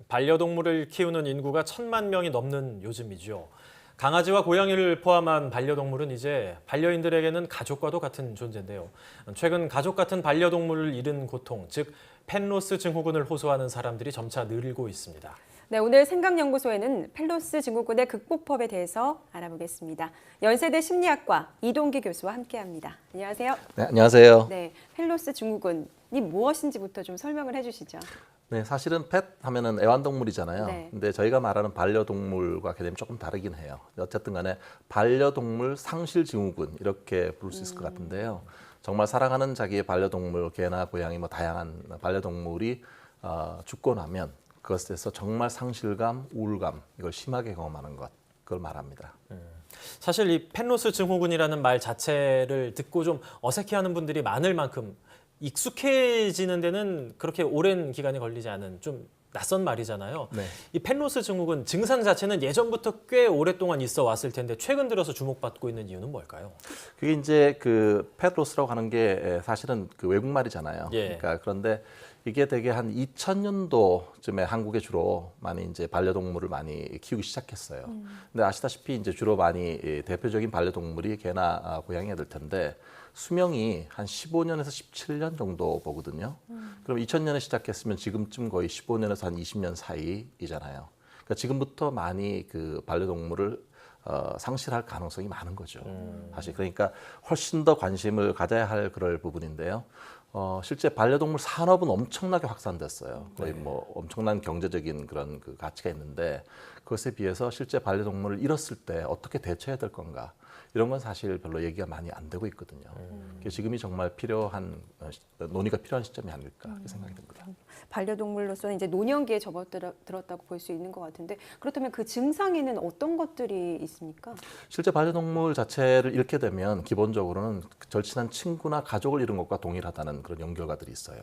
반려동물을 키우는 인구가 1,000만 명이 넘는 요즘이죠. 강아지와 고양이를 포함한 반려동물은 이제 반려인들에게는 가족과도 같은 존재인데요. 최근 가족 같은 반려동물을 잃은 고통, 즉 펫로스 증후군을 호소하는 사람들이 점차 늘고 있습니다. 네, 오늘 생각연구소에는 펫로스 증후군의 극복법에 대해서 알아보겠습니다. 연세대 심리학과 이동기 교수와 함께합니다. 안녕하세요. 네, 안녕하세요. 네, 펫로스 증후군이 무엇인지부터 좀 설명을 해주시죠. 네, 사실은 펫 하면은 애완동물이잖아요. 네. 근데 저희가 말하는 반려동물과 개념이 조금 다르긴 해요. 어쨌든 간에 반려동물 상실 증후군 이렇게 부를 수 있을 것 같은데요. 정말 사랑하는 자기의 반려동물, 개나 고양이 뭐 다양한 반려동물이 죽고 나면 그것에서 정말 상실감, 우울감 이걸 심하게 경험하는 것, 그걸 말합니다. 사실 이 펫로스 증후군이라는 말 자체를 듣고 좀 어색해하는 분들이 많을 만큼 익숙해지는 데는 그렇게 오랜 기간이 걸리지 않은 좀 낯선 말이잖아요. 네. 이 펫로스 증후군 증상 자체는 예전부터 꽤 오랫동안 있어 왔을 텐데 최근 들어서 주목받고 있는 이유는 뭘까요? 그게 이제 그 펫로스라고 하는 게 사실은 그 외국말이잖아요. 예. 그러니까 그런데 이게 되게 한 2000년도쯤에 한국에 주로 많이 이제 반려동물을 많이 키우기 시작했어요. 근데 아시다시피 이제 주로 많이 대표적인 반려동물이 개나 고양이가 될 텐데 수명이 한 15년에서 17년 정도 보거든요. 그럼 2000년에 시작했으면 지금쯤 거의 15년에서 한 20년 사이이잖아요. 그러니까 지금부터 많이 그 반려동물을 상실할 가능성이 많은 거죠. 사실 그러니까 훨씬 더 관심을 가져야 할 그럴 부분인데요. 실제 반려동물 산업은 엄청나게 확산됐어요. 거의 뭐 엄청난 경제적인 그런 그 가치가 있는데 그것에 비해서 실제 반려동물을 잃었을 때 어떻게 대처해야 될 건가 이런 건 사실 별로 얘기가 많이 안 되고 있거든요. 그래서 지금이 정말 필요한 논의가 필요한 시점이 아닐까 그렇게 생각이 듭니다. 반려동물로서는 이제 노년기에 접어들었다고 볼 수 있는 것 같은데 그렇다면 그 증상에는 어떤 것들이 있습니까? 실제 반려동물 자체를 잃게 되면 기본적으로는 절친한 친구나 가족을 잃은 것과 동일하다는 그런 연구결과들이 있어요.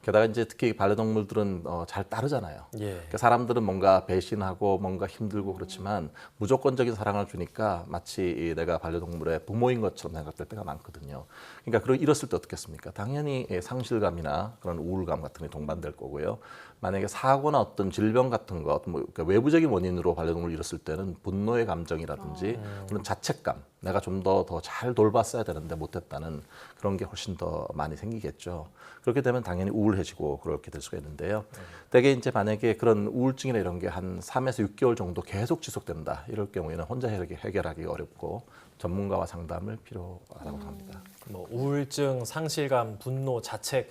게다가 이제 특히 반려동물들은 잘 따르잖아요. 예. 그러니까 사람들은 뭔가 배신하고 뭔가 힘들고 그렇지만 무조건적인 사랑을 주니까 마치 내가 반려동물의 부모인 것처럼 생각될 때가 많거든요. 그러니까 그걸 잃었을 때 어떻겠습니까? 당연히 상실감이나 그런 우울감 같은 게 동반될 거고요. 만약에 사고나 어떤 질병 같은 것, 뭐 그러니까 외부적인 원인으로 반려동물을 잃었을 때는 분노의 감정이라든지 그런 자책감, 내가 좀 더 잘 돌봤어야 되는데 못했다는 그런 게 훨씬 더 많이 생기겠죠. 그렇게 되면 당연히 우울해지고 그렇게 될 수가 있는데요. 대개 이제 만약에 그런 우울증이나 이런 게 한 3에서 6개월 정도 계속 지속된다. 이럴 경우에는 혼자 해결하기 어렵고 전문가와 상담을 필요하다고 합니다. 뭐 우울증, 상실감, 분노, 자책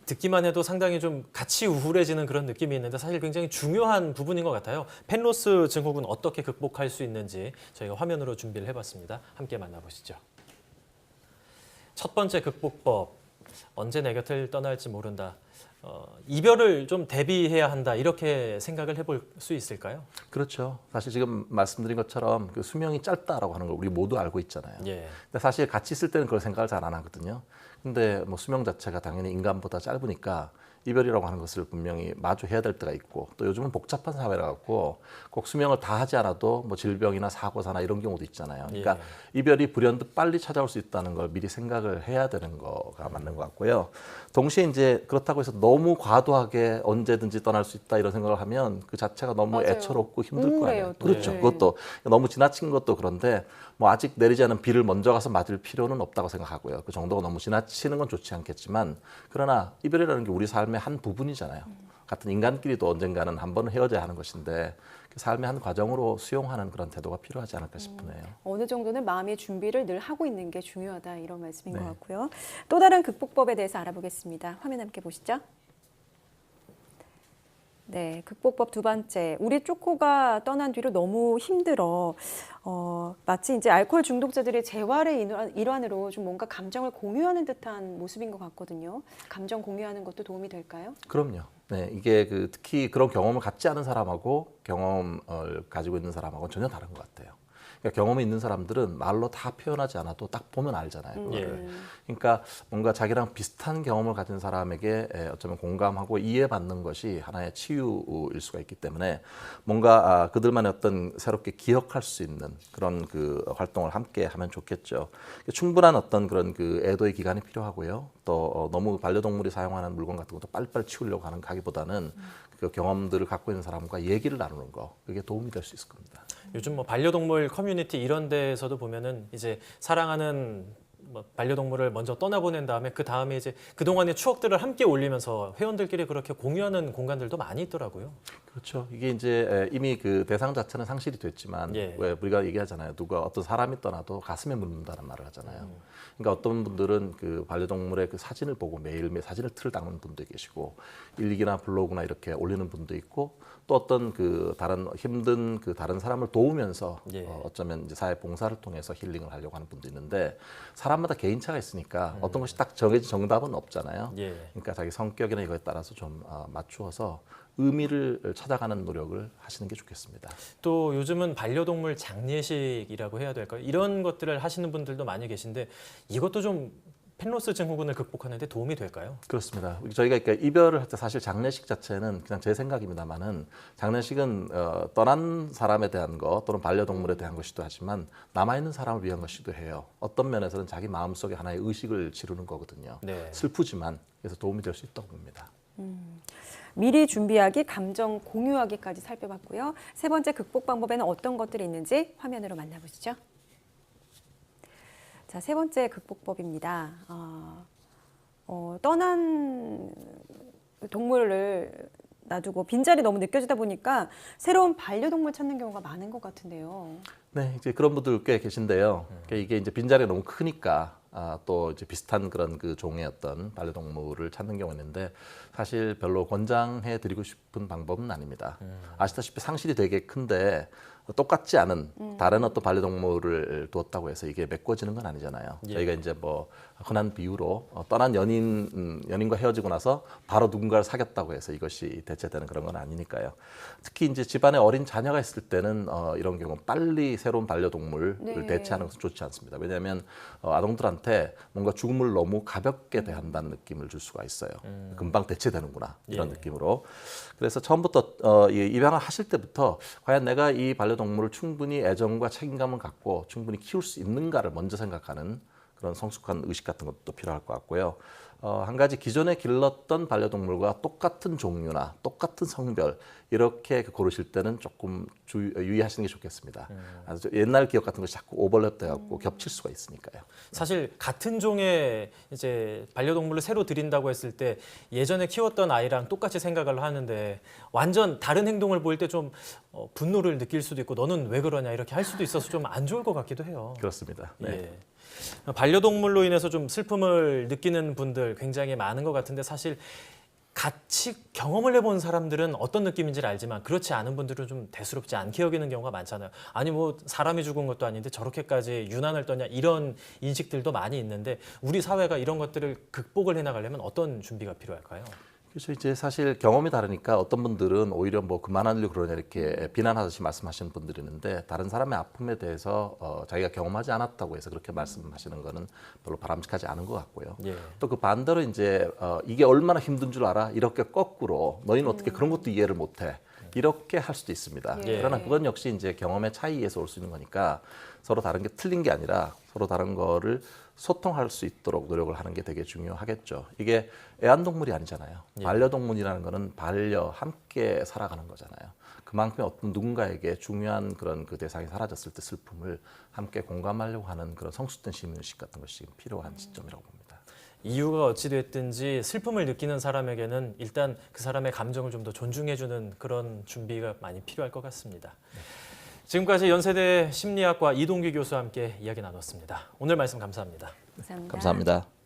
듣기만 해도 상당히 좀 같이 우울해지는 그런 느낌이 있는데 사실 굉장히 중요한 부분인 것 같아요. 펫로스 증후군 어떻게 극복할 수 있는지 저희가 화면으로 준비를 해봤습니다. 함께 만나보시죠. 첫 번째 극복법, 언제 내 곁을 떠날지 모른다. 이별을 좀 대비해야 한다 이렇게 생각을 해볼 수 있을까요? 그렇죠. 사실 지금 말씀드린 것처럼 그 수명이 짧다라고 하는 걸 우리 모두 알고 있잖아요. 예. 근데 사실 같이 있을 때는 그걸 생각을 잘 안 하거든요. 근데 뭐 수명 자체가 당연히 인간보다 짧으니까 이별이라고 하는 것을 분명히 마주해야 될 때가 있고 또 요즘은 복잡한 사회라 갖고 꼭 수명을 다 하지 않아도 뭐 질병이나 사고사나 이런 경우도 있잖아요. 그러니까 예. 이별이 불현듯 빨리 찾아올 수 있다는 걸 미리 생각을 해야 되는 거가 맞는 것 같고요. 동시에 이제 그렇다고 해서 너무 과도하게 언제든지 떠날 수 있다 이런 생각을 하면 그 자체가 너무 맞아요. 애처롭고 힘들 거 우울해요, 아니에요. 또. 그렇죠. 네. 그것도 너무 지나친 것도 그런데 뭐 아직 내리지 않은 비를 먼저 가서 맞을 필요는 없다고 생각하고요. 그 정도가 너무 지나치는 건 좋지 않겠지만 그러나 이별이라는 게 우리 삶의 한 부분이잖아요. 같은 인간끼리도 언젠가는 한 번은 헤어져야 하는 것인데 그 삶의 한 과정으로 수용하는 그런 태도가 필요하지 않을까 싶네요. 어느 정도는 마음의 준비를 늘 하고 있는 게 중요하다 이런 말씀인 네. 것 같고요. 또 다른 극복법에 대해서 알아보겠습니다. 화면 함께 보시죠. 네, 극복법 두 번째. 우리 쪼코가 떠난 뒤로 너무 힘들어. 마치 이제 알코올 중독자들이 재활의 일환으로 좀 뭔가 감정을 공유하는 듯한 모습인 것 같거든요. 감정 공유하는 것도 도움이 될까요? 그럼요. 네, 이게 특히 그런 경험을 갖지 않은 사람하고 경험을 가지고 있는 사람하고는 전혀 다른 것 같아요. 그러니까 경험이 있는 사람들은 말로 다 표현하지 않아도 딱 보면 알잖아요. 그거를. 그러니까 뭔가 자기랑 비슷한 경험을 가진 사람에게 어쩌면 공감하고 이해받는 것이 하나의 치유일 수가 있기 때문에 뭔가 그들만의 어떤 새롭게 기억할 수 있는 그런 그 활동을 함께 하면 좋겠죠. 충분한 어떤 그런 그 애도의 기간이 필요하고요. 또 너무 반려동물이 사용하는 물건 같은 것도 빨리빨리 치우려고 하는 가기보다는 그 경험들을 갖고 있는 사람과 얘기를 나누는 거 그게 도움이 될 수 있을 겁니다. 요즘 뭐 반려동물 커뮤니티 이런 데에서도 보면은 이제 사랑하는 뭐 반려동물을 먼저 떠나보낸 다음에 그 다음에 이제 그동안의 추억들을 함께 올리면서 회원들끼리 그렇게 공유하는 공간들도 많이 있더라고요. 그렇죠. 이게 이제 이미 그 대상 자체는 상실이 됐지만 예. 왜 우리가 얘기하잖아요. 누가 어떤 사람이 떠나도 가슴에 묻는다는 말을 하잖아요. 그러니까 어떤 분들은 그 반려동물의 그 사진을 보고 매일매일 사진을 틀 담는 분도 계시고 일기나 블로그나 이렇게 올리는 분도 있고 또 어떤 그 다른 힘든 그 다른 사람을 도우면서 예. 어쩌면 이제 사회 봉사를 통해서 힐링을 하려고 하는 분도 있는데 사람마다 개인차가 있으니까 어떤 것이 딱 정해진 정답은 없잖아요. 예. 그러니까 자기 성격이나 이거에 따라서 좀 맞추어서 의미를 찾아가는 노력을 하시는 게 좋겠습니다. 또 요즘은 반려동물 장례식이라고 해야 될까요? 이런 것들을 하시는 분들도 많이 계신데 이것도 좀 펜로스 증후군을 극복하는 데 도움이 될까요? 그렇습니다. 저희가 그러니까 이별을 할 때 사실 장례식 자체는 그냥 제 생각입니다만은 장례식은 떠난 사람에 대한 거 또는 반려동물에 대한 것이기도 하지만 남아있는 사람을 위한 것이기도 해요. 어떤 면에서는 자기 마음속에 하나의 의식을 지르는 거거든요. 네. 슬프지만 그래서 도움이 될 수 있다고 봅니다. 미리 준비하기, 감정 공유하기까지 살펴봤고요. 세 번째 극복 방법에는 어떤 것들이 있는지 화면으로 만나보시죠. 자, 세 번째 극복법입니다. 떠난 동물을 놔두고 빈자리 너무 느껴지다 보니까 새로운 반려동물 찾는 경우가 많은 것 같은데요. 네, 이제 그런 분들 꽤 계신데요. 그러니까 이게 이제 빈자리가 너무 크니까 또 이제 비슷한 그런 그 종의 어떤 반려동물을 찾는 경우가 있는데 사실 별로 권장해 드리고 싶은 방법은 아닙니다. 아시다시피 상실이 되게 큰데 똑같지 않은 다른 어떤 반려동물을 두었다고 해서 이게 메꿔지는 건 아니잖아요. 예. 저희가 이제 뭐 흔한 비유로 떠난 연인과 헤어지고 나서 바로 누군가를 사귀었다고 해서 이것이 대체되는 그런 건 아니니까요. 특히 이제 집안에 어린 자녀가 있을 때는 이런 경우 빨리 새로운 반려동물을 네. 대체하는 것은 좋지 않습니다. 왜냐하면 아동들한테 뭔가 죽음을 너무 가볍게 대한다는 느낌을 줄 수가 있어요. 금방 대체되는구나 이런 예. 느낌으로. 그래서 처음부터 입양을 하실 때부터 과연 내가 이 반려동물을 충분히 애정과 책임감을 갖고 충분히 키울 수 있는가를 먼저 생각하는 그런 성숙한 의식 같은 것도 필요할 것 같고요. 한 가지 기존에 길렀던 반려동물과 똑같은 종류나 똑같은 성별 이렇게 고르실 때는 조금 유의하시는 게 좋겠습니다. 아주 옛날 기억 같은 것이 자꾸 오버랩돼갖고 겹칠 수가 있으니까요. 사실 같은 종의 이제 반려동물을 새로 들인다고 했을 때 예전에 키웠던 아이랑 똑같이 생각을 하는데 완전 다른 행동을 보일 때 좀 분노를 느낄 수도 있고 너는 왜 그러냐 이렇게 할 수도 있어서 좀 안 좋을 것 같기도 해요. 그렇습니다. 네. 예. 반려동물로 인해서 좀 슬픔을 느끼는 분들 굉장히 많은 것 같은데 사실 같이 경험을 해본 사람들은 어떤 느낌인지를 알지만 그렇지 않은 분들은 좀 대수롭지 않게 여기는 경우가 많잖아요. 아니 뭐 사람이 죽은 것도 아닌데 저렇게까지 유난을 떠냐 이런 인식들도 많이 있는데 우리 사회가 이런 것들을 극복을 해나가려면 어떤 준비가 필요할까요? 그래서 이제 사실 경험이 다르니까 어떤 분들은 오히려 뭐 그만하려고 그러냐 이렇게 비난하듯이 말씀하시는 분들이 있는데 다른 사람의 아픔에 대해서 자기가 경험하지 않았다고 해서 그렇게 말씀하시는 거는 별로 바람직하지 않은 것 같고요. 예. 또 그 반대로 이제 이게 얼마나 힘든 줄 알아? 이렇게 거꾸로 너희는 어떻게 그런 것도 이해를 못해? 이렇게 할 수도 있습니다. 예. 그러나 그건 역시 이제 경험의 차이에서 올 수 있는 거니까 서로 다른 게 틀린 게 아니라 서로 다른 거를 소통할 수 있도록 노력을 하는 게 되게 중요하겠죠. 이게 애완동물이 아니잖아요. 예. 반려동물이라는 거는 함께 살아가는 거잖아요. 그만큼 어떤 누군가에게 중요한 그런 그 대상이 사라졌을 때 슬픔을 함께 공감하려고 하는 그런 성숙된 시민의식 같은 것이 필요한 시점이라고 봅니다. 이유가 어찌됐든지 슬픔을 느끼는 사람에게는 일단 그 사람의 감정을 좀 더 존중해주는 그런 준비가 많이 필요할 것 같습니다. 지금까지 연세대 심리학과 이동규 교수와 함께 이야기 나눴습니다. 오늘 말씀 감사합니다. 감사합니다. 감사합니다.